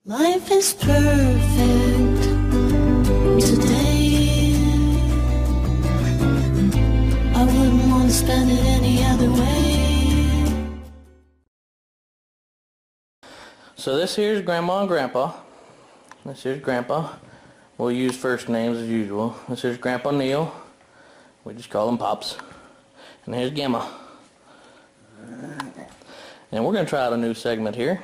Life is perfect today. I wouldn't want to spend it any other way. So this here's Grandma and Grandpa. This here's Grandpa. We'll use first names as usual. This here's Grandpa Neil. We just call him Pops. And here's Gemma. And we're going to try out a new segment here.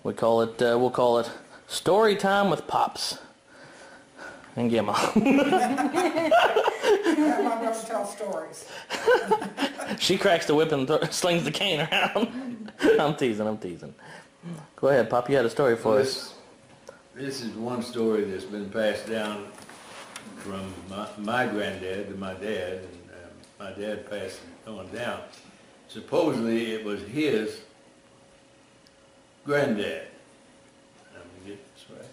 We'll call it Story Time with Pops and Gemma. Grandma doesn't tell stories. She cracks the whip and slings the cane around. I'm teasing. Go ahead, Pop. You had a story for us. This is one story that's been passed down from my granddad to my dad, and my dad passed it on down. Supposedly it was his granddad. Let me get this right.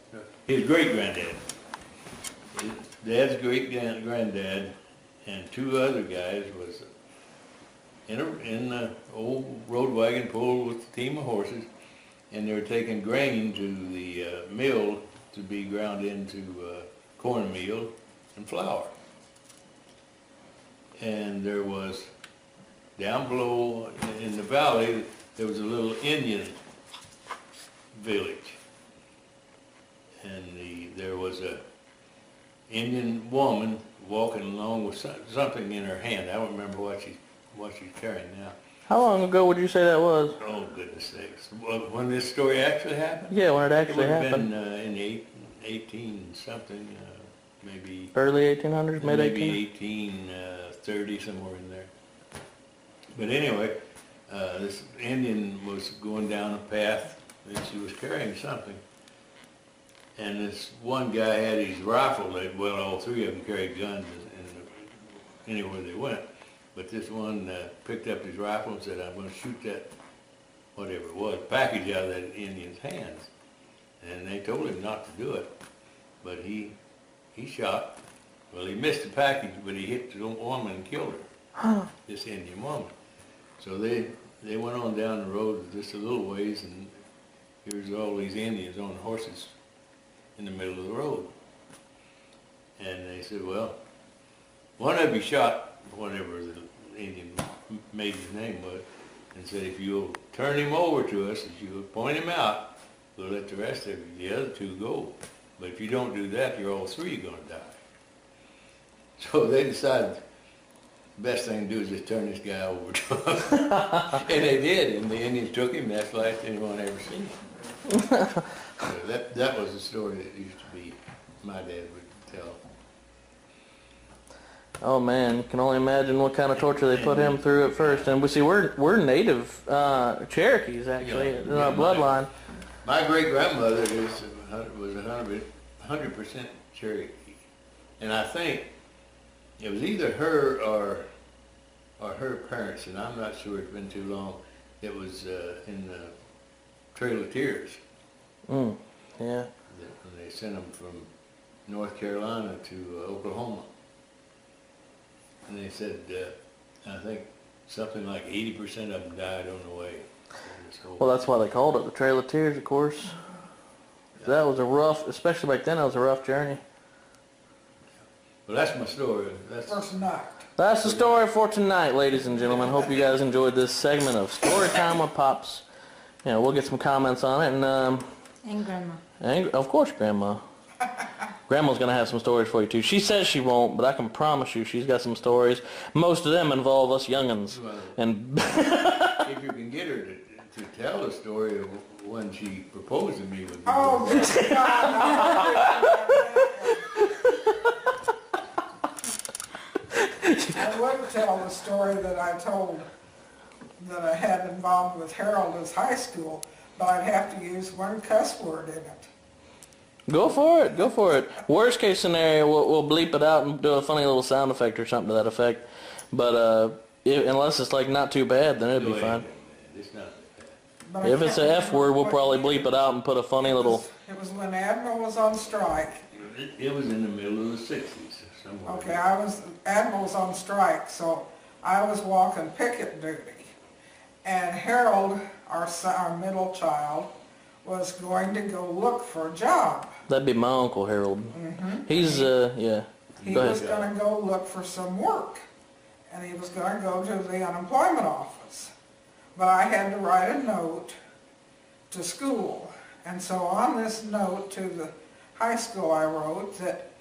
His great-granddad. His dad's great-granddad and two other guys was in the old road wagon pulled with a team of horses, and they were taking grain to the mill to be ground into cornmeal and flour. And there was, down below in the valley, there was a little Indian village. And there was a Indian woman walking along with something in her hand. I don't remember what she's carrying now. How long ago would you say that was? Oh, goodness sakes. When this story actually happened? Yeah, when it actually happened. It would have been in the 18-something, maybe... Early 1800s, mid-1800s? Maybe 1830, somewhere in there. But anyway, this Indian was going down a path, and she was carrying something. And this one guy had his rifle. Well, all three of them carried guns anywhere they went. But this one picked up his rifle and said, I'm going to shoot that, whatever it was, package out of that Indian's hands. And they told him not to do it. But he shot. Well, he missed the package, but he hit the woman and killed her, this Indian woman. So they went on down the road just a little ways, and here's all these Indians on horses in the middle of the road. And they said, well, one of you shot whatever the Indian made his name was, and said, if you'll turn him over to us, if you'll point him out, we'll let the rest of you, the other two, go. But if you don't do that, you're all three going to die. So they decided the best thing to do is just turn this guy over to them. And they did, and the Indians took him. That's the last anyone ever seen him. So that was the story that used to be, my dad would tell. Oh man, you can only imagine what kind of torture they put him through at first. And we see we're native Cherokees actually in our bloodline. My great grandmother was 100% Cherokee, and I think it was either her or her parents, and I'm not sure. It's been too long. It was in the Trail of Tears. Yeah. When they sent them from North Carolina to Oklahoma. And they said, I think something like 80% of them died on the way. Well, that's why they called it the Trail of Tears, of course. Yeah. That was a rough, especially back then, it was a rough journey. Well, that's my story. That's the story for tonight, ladies and gentlemen. Hope you guys enjoyed this segment of Story Time with Pops. You know, we'll get some comments on it. And Grandma. And, of course, Grandma. Grandma's going to have some stories for you, too. She says she won't, but I can promise you she's got some stories. Most of them involve us young'uns. Well, and if you can get her to tell the story of when she proposed to me. Oh, I wouldn't tell the story that I told that I had involved with Harold as high school, but I'd have to use one cuss word in it. Go for it. Worst case scenario, we'll bleep it out and do a funny little sound effect or something to that effect. But unless it's like not too bad, then it'll be fine. It's not But if it's an F word, we'll probably bleep it out and put a funny little... It was when Admiral was on strike. It was in the middle of the 60s somewhere. Okay, Admiral was on strike, so I was walking picket duty. And Harold, our middle child, was going to go look for a job. That'd be my Uncle Harold. He's, yeah. He Go was ahead. going to go look for some work, and he was going to go to the unemployment office. But I had to write a note to school. And so on this note to the high school I wrote that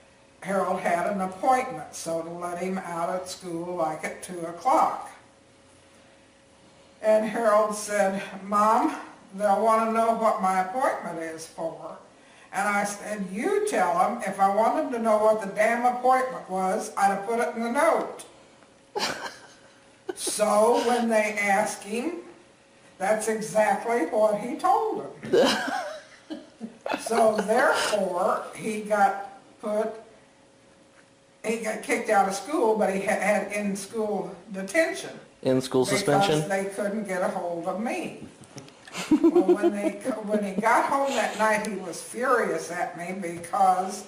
Harold had an appointment, so to let him out at school like at 2 o'clock. And Harold said, "Mom, they'll want to know what my appointment is for." And I said, "You tell them if I wanted to know what the damn appointment was, I'd have put it in the note." So when they asked him, that's exactly what he told them. So therefore, he got kicked out of school, but he had in-school detention. In-school suspension? Because they couldn't get a hold of me. Well, when he got home that night, he was furious at me because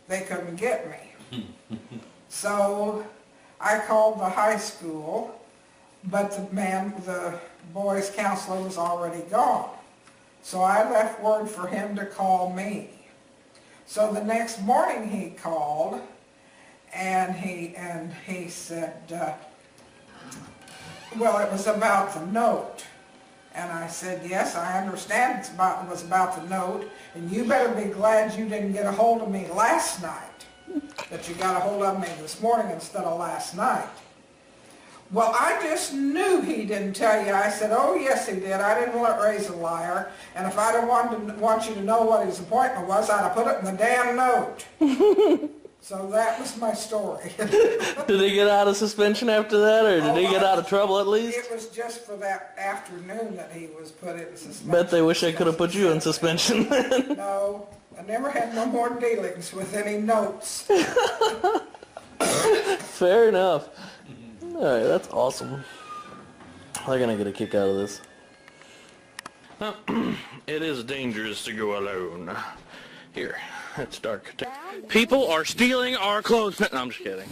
they couldn't get me. So I called the high school, but the boys' counselor was already gone. So I left word for him to call me. So the next morning he called, and he said, well, it was about the note. And I said, "Yes, I understand it was about the note, and you better be glad you didn't get a hold of me last night, that you got a hold of me this morning instead of last night." "Well, I just knew he didn't tell you." I said, "Oh, yes, he did. I didn't want to raise a liar, and if I'd have want you to know what his appointment was, I'd have put it in the damn note." So that was my story. Did he get out of suspension after that, or did he get out of trouble at least? It was just for that afternoon that he was put in suspension. Bet they wish they could have put you in suspension then. No, I never had no more dealings with any notes. Fair enough. Alright, that's awesome. They're gonna get a kick out of this. It is dangerous to go alone. Here, it's dark. People are stealing our clothes. No, I'm just kidding.